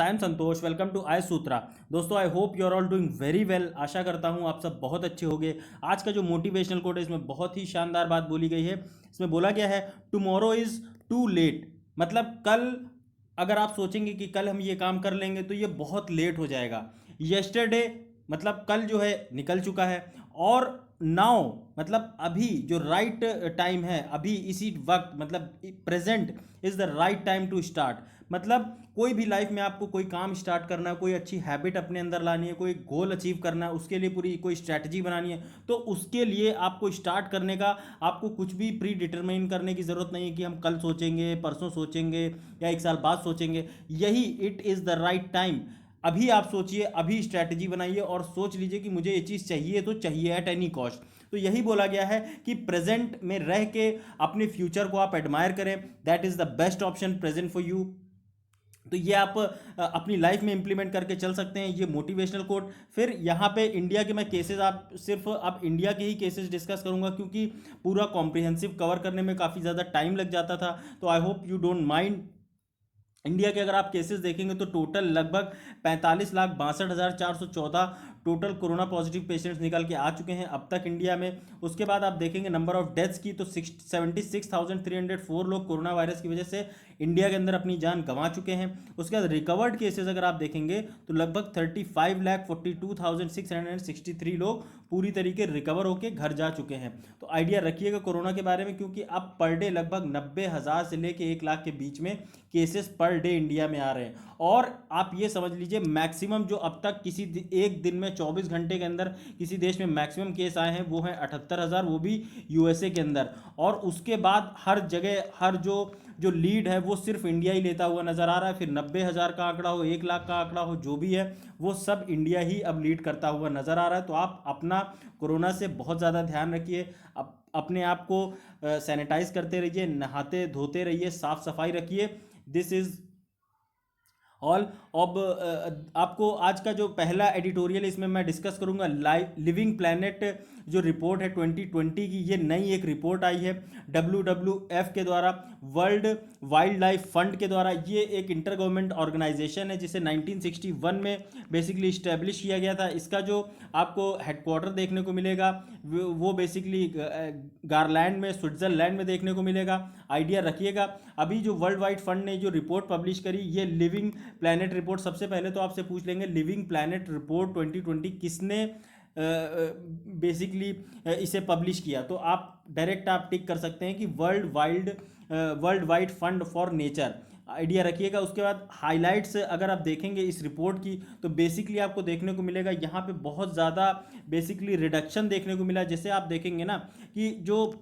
I am Santosh. Welcome to I Sutra. दोस्तों, I hope you are all doing very well. आशा करता हूँ आप सब बहुत अच्छे होंगे। आज का जो मोटिवेशनल कोट है इसमें बहुत ही शानदार बात बोली गई है। इसमें बोला गया है टुमारो इज़ टू लेट। मतलब कल अगर आप सोचेंगे कि कल हम ये काम कर लेंगे तो ये बहुत लेट हो जाएगा। यस्टरडे मतलब कल जो है निकल चुका है, और नाउ मतलब अभी जो राइट टाइम है, अभी इसी वक्त मतलब present is the right time to start. मतलब कोई भी लाइफ में आपको कोई काम स्टार्ट करना है, कोई अच्छी हैबिट अपने अंदर लानी है, कोई गोल अचीव करना है, उसके लिए पूरी कोई स्ट्रैटेजी बनानी है, तो उसके लिए आपको स्टार्ट करने का आपको कुछ भी प्री डिटरमाइन करने की ज़रूरत नहीं है कि हम कल सोचेंगे, परसों सोचेंगे या एक साल बाद सोचेंगे। यही it is the right time. अभी आप सोचिए, अभी स्ट्रैटेजी बनाइए और सोच लीजिए कि मुझे ये चीज़ चाहिए तो चाहिए एट एनी कॉस्ट। तो यही बोला गया है कि प्रेजेंट में रह के अपने फ्यूचर को आप एडमायर करें। That is the best option present for you. तो ये आप अपनी लाइफ में इंप्लीमेंट करके चल सकते हैं। ये मोटिवेशनल कोट। फिर यहाँ पे इंडिया के मैं केसेस, आप सिर्फ अब इंडिया के ही केसेस डिस्कस करूँगा क्योंकि पूरा कॉम्प्रिहेंसिव कवर करने में काफ़ी ज़्यादा टाइम लग जाता था। तो आई hope you don't mind. India के अगर आप केसेस देखेंगे तो टोटल लगभग 45,62,414 टोटल कोरोना पॉजिटिव पेशेंट्स निकल के आ चुके हैं अब तक इंडिया में। उसके बाद आप देखेंगे नंबर ऑफ डेथ्स की, तो 76,304 लोग कोरोना वायरस की वजह से इंडिया के अंदर अपनी जान गंवा चुके हैं। उसके बाद रिकवर्ड केसेस अगर आप देखेंगे तो लगभग 35,42,663 लोग पूरी तरीके रिकवर होकर घर जा चुके हैं। तो आइडिया रखिएगा कोरोना के बारे में, क्योंकि अब पर डे लगभग 90,000 से लेके 1 लाख के बीच में केसेस पर डे इंडिया में आ रहे हैं। और आप ये समझ लीजिए मैक्सिमम जो अब तक किसी एक दिन में 24 घंटे के अंदर किसी देश में मैक्सिमम केस आए हैं वो हैं 78,000, वो भी यूएसए के अंदर। और उसके बाद हर जगह हर जो जो लीड है वो सिर्फ इंडिया ही लेता हुआ नजर आ रहा है। फिर 90,000 का आंकड़ा हो, 1 लाख का आंकड़ा हो, जो भी है वो सब इंडिया ही अब लीड करता हुआ नजर आ रहा है। तो आप अपना कोरोना से बहुत ज़्यादा ध्यान रखिए। अपने आप को सैनिटाइज करते रहिए, नहाते धोते रहिए, साफ सफाई रखिए। This is all. अब आपको आज का जो पहला एडिटोरियल इसमें मैं डिस्कस करूंगा लिविंग प्लैनेट जो रिपोर्ट है 2020 की। ये नई एक रिपोर्ट आई है WWF के द्वारा, वर्ल्ड वाइल्ड लाइफ फंड के द्वारा। ये एक इंटर गवर्नमेंट ऑर्गेनाइजेशन है जिसे 1961 में बेसिकली इस्टेब्लिश किया गया था। इसका जो आपको हेडक्वार्टर देखने को मिलेगा वो बेसिकली गारलैंड में, स्विट्जरलैंड में देखने को मिलेगा। आइडिया रखिएगा। अभी जो वर्ल्ड वाइड फंड ने जो रिपोर्ट पब्लिश करी, ये लिविंग प्लैनेट रिपोर्ट। सबसे पहले तो आपसे पूछ लेंगे लिविंग प्लैनेट रिपोर्ट 2020 किसने बेसिकली इसे पब्लिश किया। तो आप डायरेक्ट आप टिक कर सकते हैं कि world wide fund for nature. Idea रखिएगा। उसके बाद हाइलाइट्स अगर आप देखेंगे इस रिपोर्ट की तो बेसिकली आपको देखने को मिलेगा यहाँ पे बहुत ज़्यादा बेसिकली रिडक्शन देखने को मिला। जैसे आप देखेंगे ना कि जो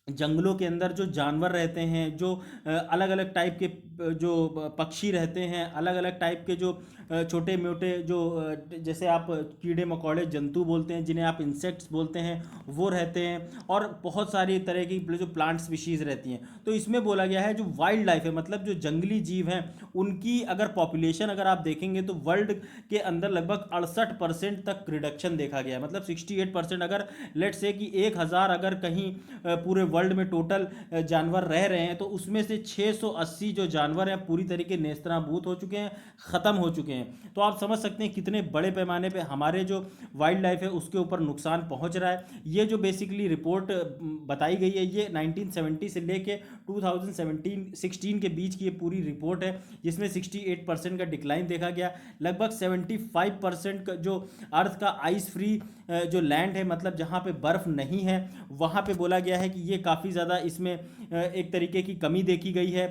जंगलों के अंदर जो जानवर रहते हैं, जो अलग अलग टाइप के जो पक्षी रहते हैं, अलग अलग टाइप के जो छोटे मोटे जो जैसे आप कीड़े मकोड़े जंतु बोलते हैं, जिन्हें आप इंसेक्ट्स बोलते हैं, वो रहते हैं। और बहुत सारी तरह की जो प्लांट स्पीशीज़ रहती हैं। तो इसमें बोला गया है जो वाइल्ड लाइफ है, मतलब जो जंगली जीव हैं, उनकी अगर पॉपुलेशन अगर आप देखेंगे तो वर्ल्ड के अंदर लगभग 68% तक रिडक्शन देखा गया है। मतलब 68%। अगर लेट से कि 1,000 अगर कहीं पूरे वर्ल्ड में टोटल जानवर रह रहे हैं तो उसमें से 680 जो जानवर हैं पूरी तरीके नेस्तनाबूद हो चुके हैं, ख़त्म हो चुके हैं। तो आप समझ सकते हैं कितने बड़े पैमाने पे हमारे जो वाइल्ड लाइफ है उसके ऊपर नुकसान पहुंच रहा है। ये जो बेसिकली रिपोर्ट बताई गई है ये 1970 से लेके 2017-16 के बीच की ये पूरी रिपोर्ट है, जिसमें 68% का डिक्लाइन देखा गया। लगभग 75% का जो अर्थ का आइस फ्री जो लैंड है, मतलब जहाँ पे बर्फ़ नहीं है, वहाँ पे बोला गया है कि ये काफ़ी ज़्यादा इसमें एक तरीके की कमी देखी गई है।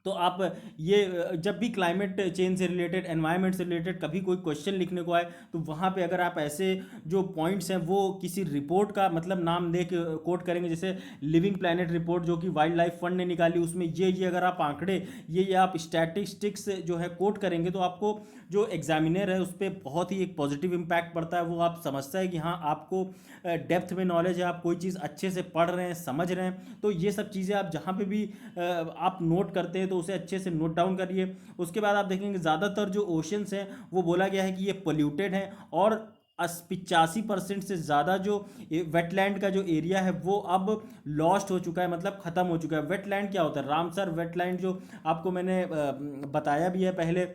तो आप ये जब भी क्लाइमेट चेंज से रिलेटेड, एनवायरनमेंट से रिलेटेड कभी कोई क्वेश्चन लिखने को आए तो वहाँ पे अगर आप ऐसे जो पॉइंट्स हैं वो किसी रिपोर्ट का मतलब नाम दे के कोट करेंगे, जैसे लिविंग प्लैनेट रिपोर्ट जो कि वाइल्ड लाइफ फंड ने निकाली, उसमें ये अगर आप आंकड़े ये आप स्टैटिस्टिक्स जो है कोट करेंगे तो आपको जो एग्जामिनर है उस पर बहुत ही एक पॉजिटिव इम्पैक्ट पड़ता है। वो आप समझता है कि हाँ आपको डेप्थ में नॉलेज है, आप कोई चीज़ अच्छे से पढ़ रहे हैं, समझ रहे हैं। तो ये सब चीज़ें आप जहाँ पे भी आप नोट करते हैं तो उसे अच्छे से नोट डाउन करिए। उसके बाद आप देखेंगे ज़्यादातर जो ओशंस हैं वो बोला गया है कि ये पोल्यूटेड हैं, और 85% से ज़्यादा जो वेटलैंड का जो एरिया है वो अब लॉस्ट हो चुका है, मतलब ख़त्म हो चुका है। वेटलैंड क्या होता है? रामसर वेटलैंड जो आपको मैंने बताया भी है पहले,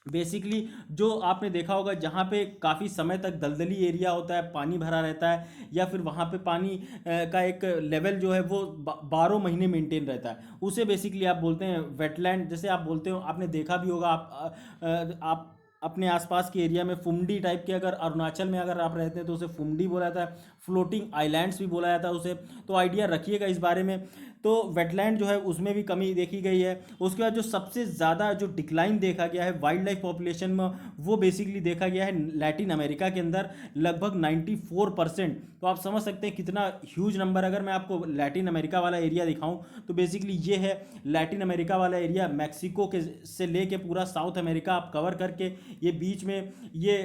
बेसिकली जो आपने देखा होगा जहाँ पे काफ़ी समय तक दलदली एरिया होता है, पानी भरा रहता है, या फिर वहाँ पे पानी का एक लेवल जो है वो 12 महीने मेंटेन रहता है, उसे बेसिकली आप बोलते हैं वेटलैंड। जैसे आप बोलते हो, आपने देखा भी होगा, आप अपने आसपास के एरिया में फुमडी टाइप के, अगर अरुणाचल में अगर आप रहते हैं तो उसे फुमडी बोला जाता है, फ्लोटिंग आइलैंड्स भी बोला जाता है उसे। तो आइडिया रखिएगा इस बारे में। तो वेटलैंड जो है उसमें भी कमी देखी गई है। उसके बाद जो सबसे ज़्यादा जो डिक्लाइन देखा गया है वाइल्ड लाइफ पॉपुलेशन में, वो बेसिकली देखा गया है लैटिन अमेरिका के अंदर, लगभग 94%। तो आप समझ सकते हैं कितना ह्यूज नंबर। अगर मैं आपको लैटिन अमेरिका वाला एरिया दिखाऊं तो बेसिकली ये है लैटिन अमेरिका वाला एरिया, मैक्सिको के से लेके पूरा साउथ अमेरिका आप कवर करके, ये बीच में ये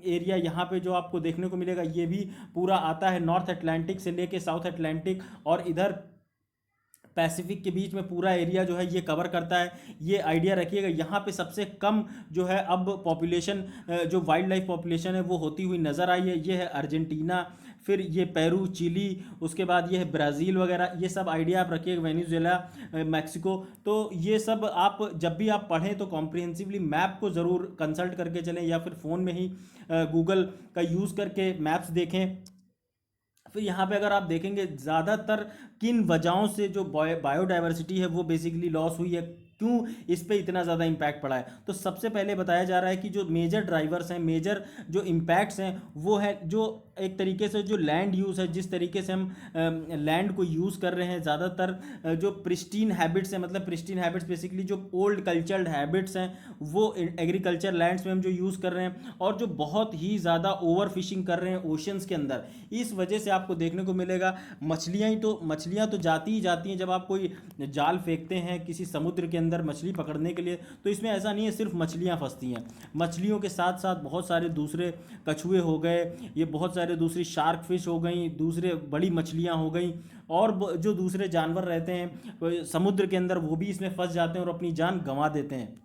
एरिया यहाँ पे जो आपको देखने को मिलेगा ये भी पूरा आता है नॉर्थ अटलांटिक से लेके साउथ अटलांटिक, और इधर पैसिफिक के बीच में पूरा एरिया जो है ये कवर करता है। ये आइडिया रखिएगा। यहाँ पे सबसे कम जो है अब पॉपुलेशन, जो वाइल्ड लाइफ पॉपुलेशन है वो होती हुई नज़र आई है। ये है अर्जेंटीना, फिर ये पेरू, चिली, उसके बाद ये है ब्राज़ील वगैरह। ये सब आइडिया आप रखिएगा, वेनेजुएला, मैक्सिको। तो ये सब आप जब भी आप पढ़ें तो कॉम्प्रिहेंसिवली मैप को ज़रूर कंसल्ट करके चलें, या फिर फ़ोन में ही गूगल का यूज़ करके मैप्स देखें। फिर यहाँ पे अगर आप देखेंगे ज़्यादातर किन वजहों से जो बायोडाइवर्सिटी है वो बेसिकली लॉस हुई है, क्यों इस पे इतना ज़्यादा इम्पैक्ट पड़ा है। तो सबसे पहले बताया जा रहा है कि जो मेजर ड्राइवर्स हैं, मेजर जो इम्पैक्ट्स हैं वो है जो एक तरीके से जो लैंड यूज़ है, जिस तरीके से हम लैंड को यूज़ कर रहे हैं ज़्यादातर, जो प्रिस्टीन हैबिट्स हैं, मतलब प्रिस्टीन हैबिट्स बेसिकली जो ओल्ड कल्चर्ड हैबिट्स हैं वो एग्रीकल्चर लैंड्स में हम जो यूज़ कर रहे हैं, और जो बहुत ही ज़्यादा ओवर फिशिंग कर रहे हैं ओशंस के अंदर। इस वजह से आपको देखने को मिलेगा मछलियाँ तो जाती ही जाती हैं। जब आप कोई जाल फेंकते हैं किसी समुद्र के अंदर मछली पकड़ने के लिए, तो इसमें ऐसा नहीं है सिर्फ मछलियाँ फंसती हैं, मछलियों के साथ साथ बहुत सारे दूसरे कछुए हो गए, ये बहुत सारे दूसरी शार्क फिश हो गई, दूसरे बड़ी मछलियाँ हो गई, और जो दूसरे जानवर रहते हैं समुद्र के अंदर वो भी इसमें फंस जाते हैं और अपनी जान गंवा देते हैं।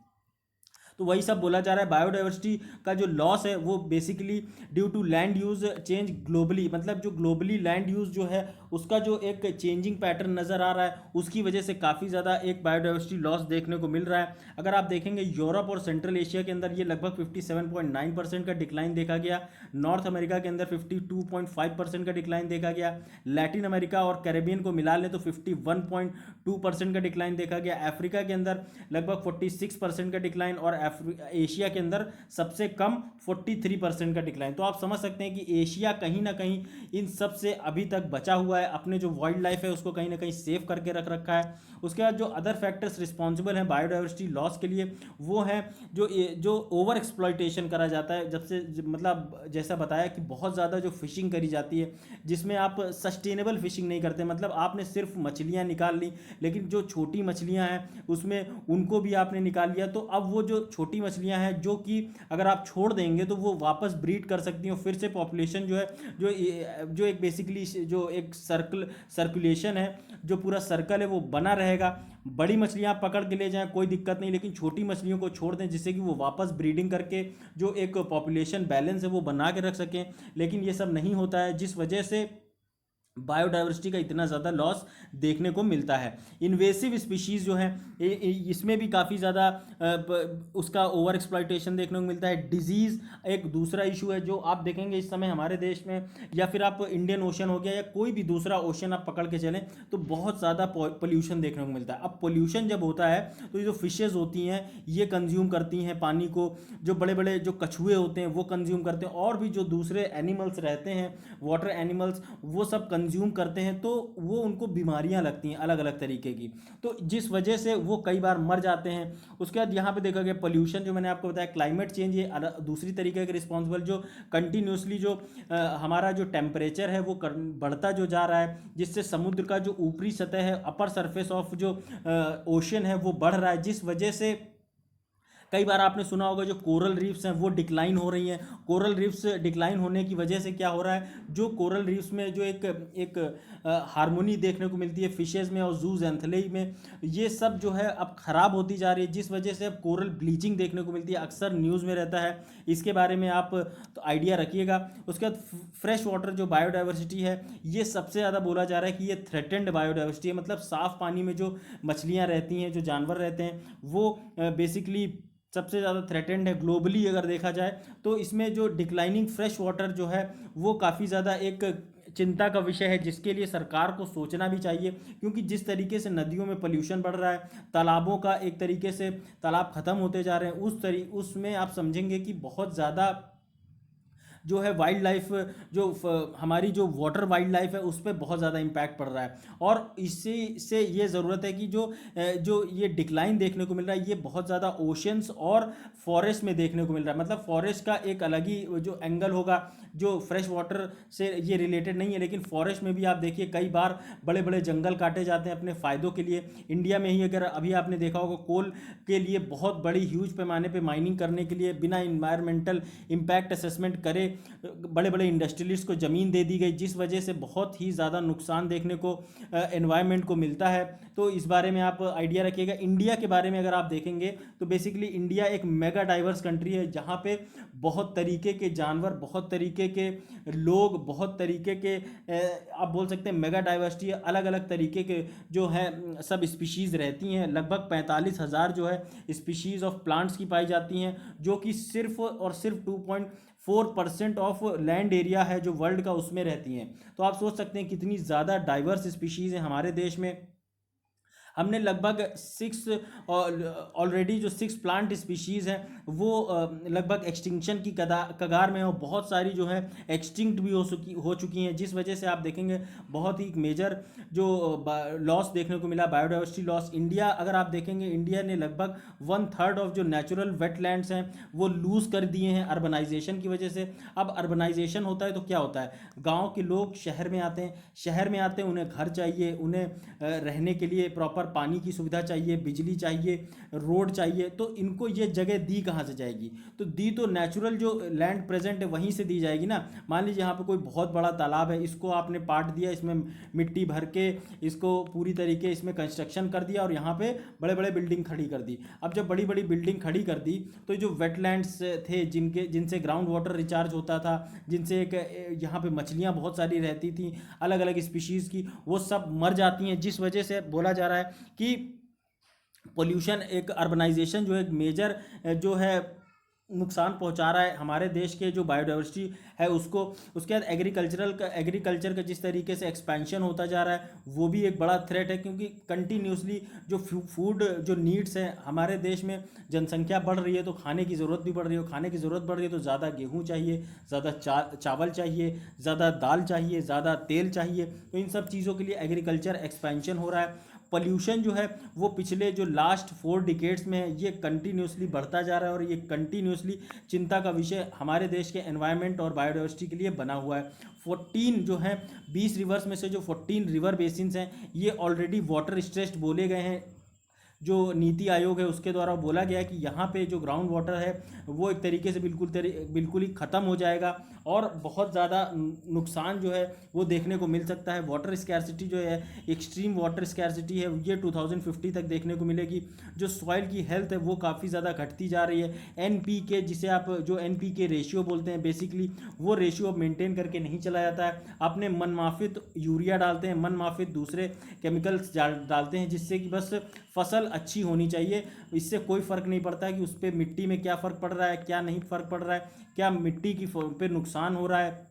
तो वही सब बोला जा रहा है। बायोडाइवर्सिटी का जो लॉस है वो basically due to land use change globally, मतलब जो ग्लोबली लैंड यूज़ जो है उसका जो एक चेंजिंग पैटर्न नज़र आ रहा है, उसकी वजह से काफ़ी ज़्यादा एक बायोडाइवर्सिटी लॉस देखने को मिल रहा है। अगर आप देखेंगे यूरोप और सेंट्रल एशिया के अंदर ये लगभग 57.9% का डिक्लाइन देखा गया, नॉर्थ अमेरिका के अंदर 52.5% का डिक्लाइन देखा गया, लैटिन अमेरिका और कैरेबियन को मिला लें तो 51.2% का डिक्लाइन देखा गया, अफ्रीका के अंदर लगभग 46% का डिक्लाइन, और एशिया के अंदर सबसे कम 43% का डिक्लाइन। तो आप समझ सकते हैं कि एशिया कहीं ना कहीं इन सब से अभी तक बचा हुआ है, अपने जो वाइल्ड लाइफ है उसको कहीं ना कहीं सेव करके रख रखा है। उसके बाद जो अदर फैक्टर्स रिस्पॉन्सिबल हैं बायोडाइवर्सिटी लॉस के लिए वो है जो ओवर एक्सप्लॉयटेशन करा जाता है, जब से मतलब जैसा बताया कि बहुत ज़्यादा जो फिशिंग करी जाती है जिसमें आप सस्टेनेबल फिशिंग नहीं करते, मतलब आपने सिर्फ मछलियाँ निकाल ली लेकिन जो छोटी मछलियाँ हैं उसमें उनको भी आपने निकाल लिया। तो अब वो जो छोटी मछलियां हैं जो कि अगर आप छोड़ देंगे तो वो वापस ब्रीड कर सकती हैं, फिर से पॉपुलेशन जो है जो एक बेसिकली जो एक सर्कुलेशन है, जो पूरा सर्कल है वो बना रहेगा। बड़ी मछलियां आप पकड़ के ले जाएं कोई दिक्कत नहीं, लेकिन छोटी मछलियों को छोड़ दें जिससे कि वो वापस ब्रीडिंग करके जो एक पॉपुलेशन बैलेंस है वो बना के रख सकें। लेकिन ये सब नहीं होता है, जिस वजह से बायोडाइवर्सिटी का इतना ज़्यादा लॉस देखने को मिलता है। इन्वेसिव स्पीशीज़ जो है इसमें भी काफ़ी ज़्यादा उसका ओवर एक्सप्लॉयटेशन देखने को मिलता है। डिजीज़ एक दूसरा इशू है जो आप देखेंगे इस समय हमारे देश में, या फिर आप इंडियन ओशन हो गया या कोई भी दूसरा ओशन आप पकड़ के चलें तो बहुत ज़्यादा पोल्यूशन देखने को मिलता है। अब पोल्यूशन जब होता है तो ये जो फिशेज़ होती हैं ये कंज्यूम करती हैं पानी को, जो बड़े बड़े जो कछुए होते हैं वो कंज्यूम करते हैं, और भी जो दूसरे एनिमल्स रहते हैं वाटर एनिमल्स वो सब कंज्यूम करते हैं, तो वो उनको बीमारियां लगती हैं अलग अलग तरीके की, तो जिस वजह से वो कई बार मर जाते हैं। उसके बाद यहाँ पे देखा गया पोल्यूशन, जो मैंने आपको बताया क्लाइमेट चेंज, ये दूसरी तरीके के रिस्पॉन्सिबल, जो कंटिन्यूसली जो हमारा जो टेम्परेचर है वो बढ़ता जो जा रहा है, जिससे समुद्र का जो ऊपरी सतह है, अपर सरफेस ऑफ जो ओशन है वो बढ़ रहा है, जिस वजह से कई बार आपने सुना होगा जो कोरल रीफ्स हैं वो डिक्लाइन हो रही हैं। कोरल रीफ्स डिक्लाइन होने की वजह से क्या हो रहा है, जो कोरल रीफ्स में जो एक एक हार्मोनी देखने को मिलती है फिशेज़ में और जूज एंथले में, ये सब जो है अब ख़राब होती जा रही है, जिस वजह से अब कोरल ब्लीचिंग देखने को मिलती है, अक्सर न्यूज़ में रहता है। इसके बारे में आप तो आइडिया रखिएगा। उसके बाद फ्रेश वाटर जो बायोडाइवर्सिटी है, ये सबसे ज़्यादा बोला जा रहा है कि ये थ्रेटेंड बायोडाइवर्सिटी है, मतलब साफ़ पानी में जो मछलियाँ रहती हैं, जो जानवर रहते हैं, वो बेसिकली सबसे ज़्यादा थ्रेटेंड है ग्लोबली अगर देखा जाए। तो इसमें जो डिक्लाइनिंग फ्रेश वाटर जो है वो काफ़ी ज़्यादा एक चिंता का विषय है, जिसके लिए सरकार को सोचना भी चाहिए। क्योंकि जिस तरीके से नदियों में पोल्यूशन बढ़ रहा है, तालाबों का एक तरीके से तालाब ख़त्म होते जा रहे हैं, उसमें आप समझेंगे कि बहुत ज़्यादा जो है वाइल्ड लाइफ, जो हमारी जो वाटर वाइल्ड लाइफ है उस पर बहुत ज़्यादा इम्पैक्ट पड़ रहा है। और इससे से ये ज़रूरत है कि जो ये डिक्लाइन देखने को मिल रहा है, ये बहुत ज़्यादा ओशंस और फॉरेस्ट में देखने को मिल रहा है। मतलब फॉरेस्ट का एक अलग ही जो एंगल होगा, जो फ्रेश वाटर से ये रिलेटेड नहीं है, लेकिन फॉरेस्ट में भी आप देखिए कई बार बड़े बड़े जंगल काटे जाते हैं अपने फ़ायदों के लिए। इंडिया में ही अगर अभी आपने देखा होगा, कोल के लिए बहुत बड़ी ह्यूज पैमाने पे माइनिंग करने के लिए बिना इन्वायरमेंटल इम्पैक्ट असेसमेंट करे बड़े बड़े इंडस्ट्रियलिस्ट को ज़मीन दे दी गई, जिस वजह से बहुत ही ज़्यादा नुकसान देखने को एनवायरनमेंट को मिलता है। तो इस बारे में आप आइडिया रखिएगा। इंडिया के बारे में अगर आप देखेंगे तो बेसिकली इंडिया एक मेगा डाइवर्स कंट्री है, जहाँ पे बहुत तरीके के जानवर, बहुत तरीके के लोग, बहुत तरीके के आप बोल सकते हैं मेगा डाइवर्सिटी, अलग अलग तरीके के जो है सब स्पीशीज़ रहती हैं। लगभग 45,000 जो है स्पीशीज़ ऑफ प्लांट्स की पाई जाती हैं, जो कि सिर्फ और सिर्फ 2.4% ऑफ लैंड एरिया है जो वर्ल्ड का, उसमें रहती हैं। तो आप सोच सकते हैं कितनी ज़्यादा डाइवर्स स्पीशीज़ हैं हमारे देश में। हमने लगभग 6 ऑलरेडी जो 6 प्लांट स्पीशीज़ हैं वो लगभग एक्सटिंक्शन की कगार में, और बहुत सारी जो है एक्सटिंक्ट भी हो चुकी हैं, जिस वजह से आप देखेंगे बहुत ही मेजर जो लॉस देखने को मिला, बायोडाइवर्सिटी लॉस। इंडिया अगर आप देखेंगे, इंडिया ने लगभग 1/3 ऑफ जो नेचुरल वेटलैंड्स हैं वो लूज़ कर दिए हैं अर्बनाइजेशन की वजह से। अब अर्बनाइजेशन होता है तो क्या होता है, गाँव के लोग शहर में आते हैं, उन्हें घर चाहिए, उन्हें रहने के लिए प्रॉपर पानी की सुविधा चाहिए, बिजली चाहिए, रोड चाहिए। तो इनको ये जगह दी कहाँ से जाएगी, तो दी तो नेचुरल जो लैंड प्रेजेंट है वहीं से दी जाएगी ना। मान लीजिए यहाँ पे कोई बहुत बड़ा तालाब है, इसको आपने पाट दिया, इसमें मिट्टी भर के इसको पूरी तरीके इसमें कंस्ट्रक्शन कर दिया और यहाँ पे बड़े बड़े बिल्डिंग खड़ी कर दी। अब जब बड़ी बड़ी बिल्डिंग खड़ी कर दी तो जो वेटलैंड्स थे, जिनसे ग्राउंड वाटर रिचार्ज होता था, जिनसे एक यहाँ पे मछलियाँ बहुत सारी रहती थी अलग अलग स्पीशीज़ की, वो सब मर जाती हैं, जिस वजह से बोला जा रहा है कि पोल्यूशन, एक अर्बनाइजेशन जो एक मेजर जो है नुकसान पहुंचा रहा है हमारे देश के जो बायोडाइवर्सिटी है उसको। उसके बाद एग्रीकल्चर का जिस तरीके से एक्सपेंशन होता जा रहा है वो भी एक बड़ा थ्रेट है, क्योंकि कंटिन्यूसली जो फूड जो नीड्स हैं हमारे देश में, जनसंख्या बढ़ रही है तो खाने की ज़रूरत भी बढ़ रही है, खाने की ज़रूरत बढ़ रही है तो ज़्यादा गेहूँ चाहिए, ज़्यादा चावल चाहिए, ज़्यादा दाल चाहिए, ज़्यादा तेल चाहिए। तो इन सब चीज़ों के लिए एग्रीकल्चर एक्सपेंशन हो रहा है। पोल्यूशन जो है वो पिछले जो लास्ट 4 डिकेड्स में है, ये कंटिन्यूसली बढ़ता जा रहा है, और ये कंटिन्यूसली चिंता का विषय हमारे देश के एनवायरनमेंट और बायोडाइवर्सिटी के लिए बना हुआ है। 14 जो है 20 रिवर्स में से जो 14 रिवर बेसिन्स हैं ये ऑलरेडी वाटर स्ट्रेस्ड बोले गए हैं। जो नीति आयोग है उसके द्वारा बोला गया है कि यहाँ पे जो ग्राउंड वाटर है वो एक तरीके से बिल्कुल ही ख़त्म हो जाएगा, और बहुत ज़्यादा नुकसान जो है वो देखने को मिल सकता है। वाटर स्कैरसिटी जो है, एक्सट्रीम वाटर स्कैरसिटी है, ये 2050 तक देखने को मिलेगी। जो सॉइल की हेल्थ है वो काफ़ी ज़्यादा घटती जा रही है। NPK, जिसे आप जो NPK रेशियो बोलते हैं, बेसिकली वो रेशियो अब मेंटेन करके नहीं चला जाता है। आपने मनमाफिक यूरिया डालते हैं, मनमाफिक दूसरे केमिकल्स डालते हैं, जिससे कि बस फसल अच्छी होनी चाहिए। इससे कोई फ़र्क नहीं पड़ता है कि उस पर मिट्टी में क्या फ़र्क पड़ रहा है, क्या नहीं फ़र्क पड़ रहा है, क्या मिट्टी की पे नुकसान हो रहा है।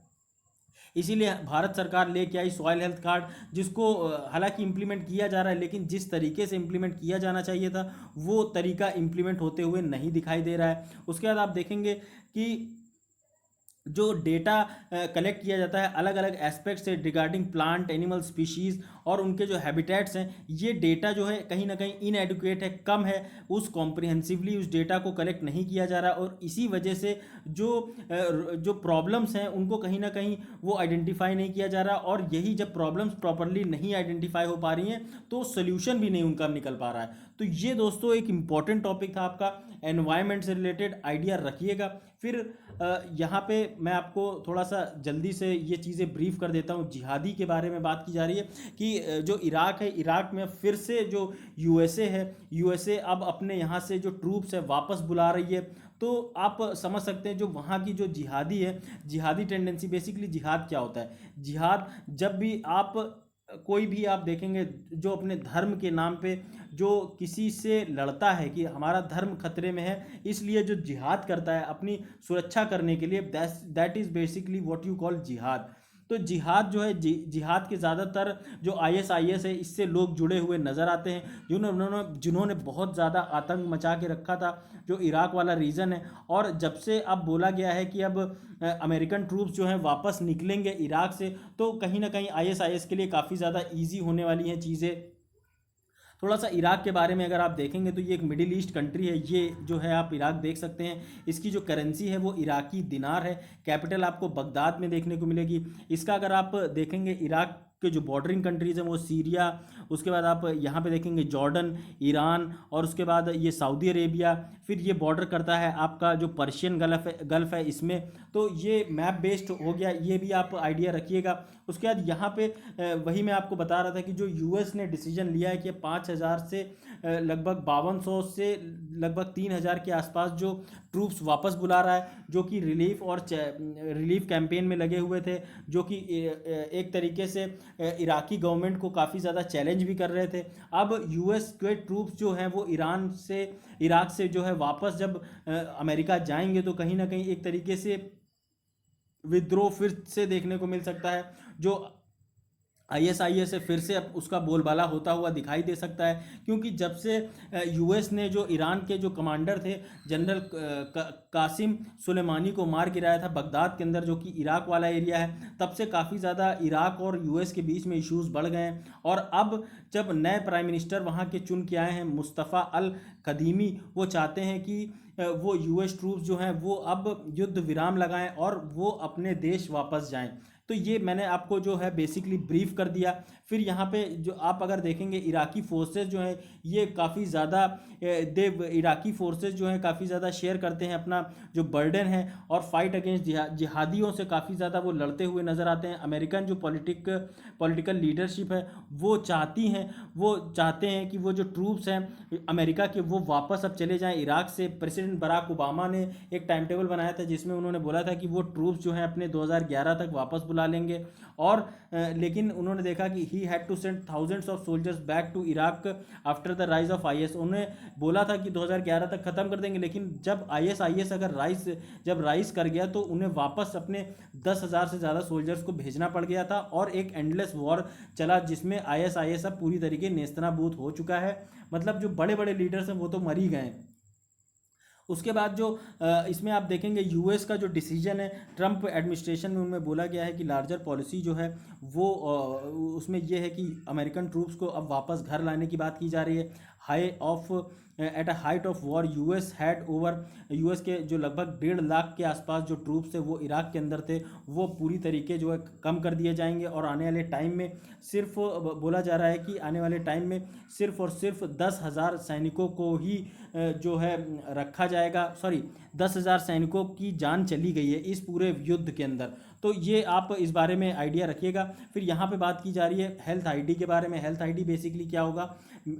इसीलिए भारत सरकार लेके आई सॉइल हेल्थ कार्ड, जिसको हालांकि इम्प्लीमेंट किया जा रहा है, लेकिन जिस तरीके से इम्प्लीमेंट किया जाना चाहिए था वो तरीका इम्प्लीमेंट होते हुए नहीं दिखाई दे रहा है। उसके बाद आप देखेंगे कि जो डेटा कलेक्ट किया जाता है अलग अलग एस्पेक्ट से रिगार्डिंग प्लांट, एनिमल स्पीशीज़ और उनके जो हैबिटेट्स हैं, ये डेटा जो है कहीं ना कहीं इनएडुकेट है, कम है, उस कॉम्प्रिहेंसिवली उस डेटा को कलेक्ट नहीं किया जा रहा, और इसी वजह से जो प्रॉब्लम्स हैं उनको कहीं ना कहीं वो आइडेंटिफाई नहीं किया जा रहा, और यही जब प्रॉब्लम्स प्रॉपरली नहीं आइडेंटिफाई हो पा रही हैं तो सोल्यूशन भी नहीं उनका निकल पा रहा है। तो ये दोस्तों एक इम्पॉर्टेंट टॉपिक था आपका, एनवायरनमेंट से रिलेटेड आइडिया रखिएगा। फिर यहाँ पे मैं आपको थोड़ा सा जल्दी से ये चीज़ें ब्रीफ कर देता हूँ। जिहादी के बारे में बात की जा रही है कि जो इराक है, इराक में फिर से जो यूएसए है, यूएसए अब अपने यहाँ से जो ट्रूप्स है वापस बुला रही है। तो आप समझ सकते हैं जो वहाँ की जो जिहादी है, जिहादी टेंडेंसी, बेसिकली जिहाद क्या होता है? जिहाद जब भी आप कोई भी आप देखेंगे जो अपने धर्म के नाम पे जो किसी से लड़ता है कि हमारा धर्म खतरे में है, इसलिए जो जिहाद करता है अपनी सुरक्षा करने के लिए, that is basically what you call जिहाद। तो जिहाद जो है, जिहाद के ज़्यादातर जो आईएसआईएस है, इससे लोग जुड़े हुए नज़र आते हैं, जिन्होंने बहुत ज़्यादा आतंक मचा के रखा था जो इराक वाला रीजन है। और जब से अब बोला गया है कि अब अमेरिकन ट्रूप्स जो हैं वापस निकलेंगे इराक से, तो कहीं ना कहीं आईएसआईएस के लिए काफ़ी ज़्यादा ईजी होने वाली हैं चीज़ें। थोड़ा सा इराक के बारे में अगर आप देखेंगे तो ये एक मिडिल ईस्ट कंट्री है। ये जो है आप इराक देख सकते हैं, इसकी जो करेंसी है वो इराकी दिनार है। कैपिटल आपको बगदाद में देखने को मिलेगी। इसका अगर आप देखेंगे इराक के जो बॉर्डरिंग कंट्रीज़ हैं वो सीरिया, उसके बाद आप यहाँ पे देखेंगे जॉर्डन, ईरान, और उसके बाद ये सऊदी अरेबिया, फिर ये बॉर्डर करता है आपका जो पर्शियन गल्फ़ है इसमें। तो ये मैप बेस्ड हो गया, ये भी आप आइडिया रखिएगा। उसके बाद यहाँ पे वही मैं आपको बता रहा था कि जो यूएस ने डिसीजन लिया है कि 5,000 से लगभग 5200 से लगभग 3,000 के आसपास जो ट्रूप्स वापस बुला रहा है, जो कि रिलीफ कैंपेन में लगे हुए थे, जो कि एक तरीके से इराकी गवर्नमेंट को काफ़ी ज़्यादा चैलेंज भी कर रहे थे। अब यूएस के ट्रूप्स जो हैं वो इराक से जो है वापस जब अमेरिका जाएंगे तो कहीं ना कहीं एक तरीके से विद्रोह फिर से देखने को मिल सकता है। जो आईएसआईएस से फिर से अब उसका बोलबाला होता हुआ दिखाई दे सकता है, क्योंकि जब से यूएस ने जो ईरान के जो कमांडर थे जनरल कासिम सुलेमानी को मार गिराया था बगदाद के अंदर, जो कि इराक वाला एरिया है, तब से काफ़ी ज़्यादा इराक और यूएस के बीच में इश्यूज बढ़ गए हैं। और अब जब नए प्राइम मिनिस्टर वहाँ के चुन के आए हैं मुस्तफ़ा अल कदीमी, वो चाहते हैं कि वो यूएस ट्रूप्स जो हैं वो अब युद्ध विराम लगाएं और वो अपने देश वापस जाएं। तो ये मैंने आपको जो है बेसिकली ब्रीफ कर दिया। फिर यहाँ पे जो आप अगर देखेंगे इराकी फोर्सेस जो हैं ये काफ़ी ज़्यादा इराकी फोर्सेस जो हैं काफ़ी ज़्यादा शेयर करते हैं अपना जो बर्डन है, और फाइट अगेंस्ट जिहादियों से काफ़ी ज़्यादा वो लड़ते हुए नज़र आते हैं। अमेरिकन जो पॉलिटिकल लीडरशिप है वो चाहते हैं कि वो जो ट्रूप्स हैं अमेरिका के वो वापस अब चले जाएं इराक से। प्रेसिडेंट बराक ओबामा ने एक टाइम टेबल बनाया था जिसमें उन्होंने बोला था कि वो ट्रूप्स जो हैं अपने 2011 तक वापस बुला लेंगे, और लेकिन उन्होंने देखा कि he had to send thousands of soldiers back to Iraq after the rise of IS. उन्होंने बोला था कि 2011 तक ख़त्म कर देंगे, लेकिन जब आईएस अगर राइज कर गया तो उन्हें वापस अपने 10,000 से ज़्यादा सोल्जर्स को भेजना पड़ गया था, और एक एंडलेस वॉर चला जिसमें आईएस अब पूरी तरीके नेस्तनाबूद हो चुका है। मतलब जो बड़े बड़े लीडर्स हैं वो तो मर ही गए। उसके बाद जो इसमें आप देखेंगे यूएस का जो डिसीजन है ट्रंप एडमिनिस्ट्रेशन में, उनमें बोला गया है कि लार्जर पॉलिसी जो है वो उसमें यह है कि अमेरिकन ट्रूप्स को अब वापस घर लाने की बात की जा रही है। At a height of war US के जो लगभग 1.5 लाख के आसपास जो ट्रूप्स थे वो इराक के अंदर थे, वो पूरी तरीके जो है कम कर दिए जाएंगे, और आने वाले टाइम में सिर्फ बोला जा रहा है कि आने वाले टाइम में सिर्फ और सिर्फ 10,000 सैनिकों को ही जो है रखा जाएगा। 10,000 सैनिकों की जान चली गई है इस पूरे युद्ध के अंदर। तो ये आप इस बारे में आइडिया रखिएगा। फिर यहाँ पे बात की जा रही है हेल्थ आईडी के बारे में। हेल्थ आईडी बेसिकली क्या होगा,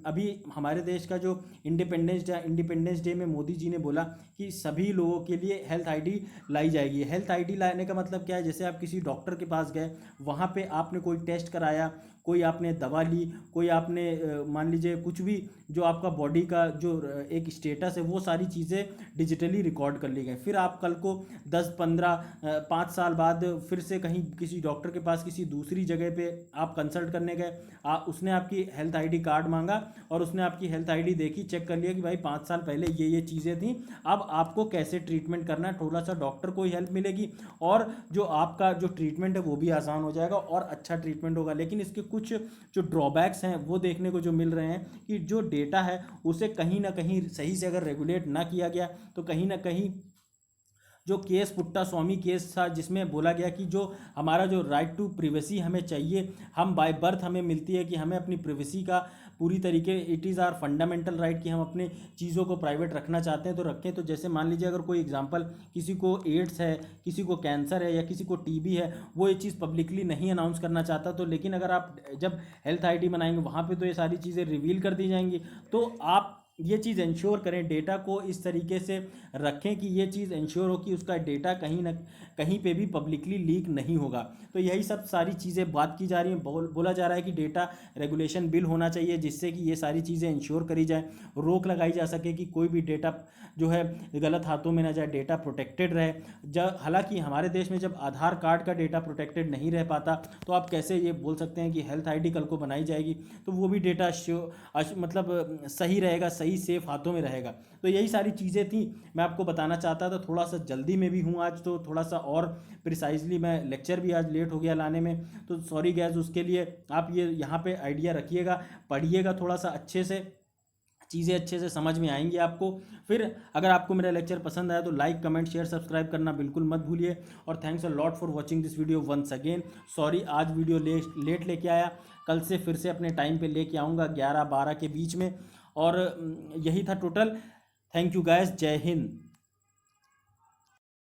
अभी हमारे देश का जो इंडिपेंडेंस डे में मोदी जी ने बोला कि सभी लोगों के लिए हेल्थ आईडी लाई जाएगी। हेल्थ आईडी लाने का मतलब क्या है, जैसे आप किसी डॉक्टर के पास गए, वहाँ पे आपने कोई टेस्ट कराया, कोई आपने दवा ली, कोई आपने मान लीजिए कुछ भी जो आपका बॉडी का जो एक स्टेटस है वो सारी चीज़ें डिजिटली रिकॉर्ड कर ली गई। फिर आप कल को 10-15-5 साल बाद फिर से कहीं किसी डॉक्टर के पास किसी दूसरी जगह पे आप कंसल्ट करने गए, उसने आपकी हेल्थ आईडी कार्ड मांगा और उसने आपकी हेल्थ आईडी देखी, चेक कर लिया कि भाई 5 साल पहले ये चीज़ें थी, अब आपको कैसे ट्रीटमेंट करना है। थोड़ा सा डॉक्टर को ही हेल्प मिलेगी और जो आपका जो ट्रीटमेंट है वो भी आसान हो जाएगा और अच्छा ट्रीटमेंट होगा। लेकिन इसके कुछ जो ड्रॉबैक्स हैं वो देखने को जो मिल रहे हैं कि जो डेटा है उसे कहीं ना कहीं सही से अगर रेगुलेट ना किया गया तो कहीं ना कहीं जो केस पुट्टा स्वामी केस था, जिसमें बोला गया कि जो हमारा जो राइट टू प्रिवेसी हमें चाहिए, हम बाय बर्थ हमें मिलती है कि हमें अपनी प्रिवेसी का पूरी तरीके, it is our fundamental right कि हम अपने चीज़ों को प्राइवेट रखना चाहते हैं तो रखें। तो जैसे मान लीजिए अगर कोई एग्जांपल, किसी को एड्स है, किसी को कैंसर है या किसी को टीबी है, वो ये चीज़ पब्लिकली नहीं अनाउंस करना चाहता, तो लेकिन अगर आप जब हेल्थ आईडी बनाएंगे वहाँ पे तो ये सारी चीज़ें रिवील कर दी जाएंगी। तो आप ये चीज़ इंश्योर करें, डेटा को इस तरीके से रखें कि ये चीज़ इंश्योर हो कि उसका डेटा कहीं ना कहीं पे भी पब्लिकली लीक नहीं होगा। तो यही सब सारी चीज़ें बात की जा रही हैं, बोला जा रहा है कि डेटा रेगुलेशन बिल होना चाहिए जिससे कि ये सारी चीज़ें इंश्योर करी जाए, रोक लगाई जा सके कि कोई भी डेटा जो है गलत हाथों में ना जाए, डेटा प्रोटेक्टेड रहे। जब हालांकि हमारे देश में जब आधार कार्ड का डेटा प्रोटेक्टेड नहीं रह पाता तो आप कैसे ये बोल सकते हैं कि हेल्थ आईडी कल को बनाई जाएगी तो वो भी डेटा मतलब सही रहेगा, सही सेफ हाथों में रहेगा। तो यही सारी चीज़ें थी, मैं आपको बताना चाहता था। थोड़ा सा जल्दी में भी हूँ आज, तो थोड़ा सा और प्रिसाइजली मैं लेक्चर भी आज लेट हो गया लाने में, तो सॉरी गैस उसके लिए। आप ये यहाँ पे आइडिया रखिएगा, पढ़िएगा थोड़ा सा अच्छे से, चीज़ें अच्छे से समझ में आएंगी आपको। फिर अगर आपको मेरा लेक्चर पसंद आया तो लाइक, कमेंट, शेयर, सब्सक्राइब करना बिल्कुल मत भूलिए। और thanks a lot for watching this video once again. Sorry आज वीडियो लेट लेके आया, कल से फिर से अपने टाइम पे लेके आऊँगा 11-12 के बीच में। और यही था टोटल। थैंक यू गाइस, जय हिंद।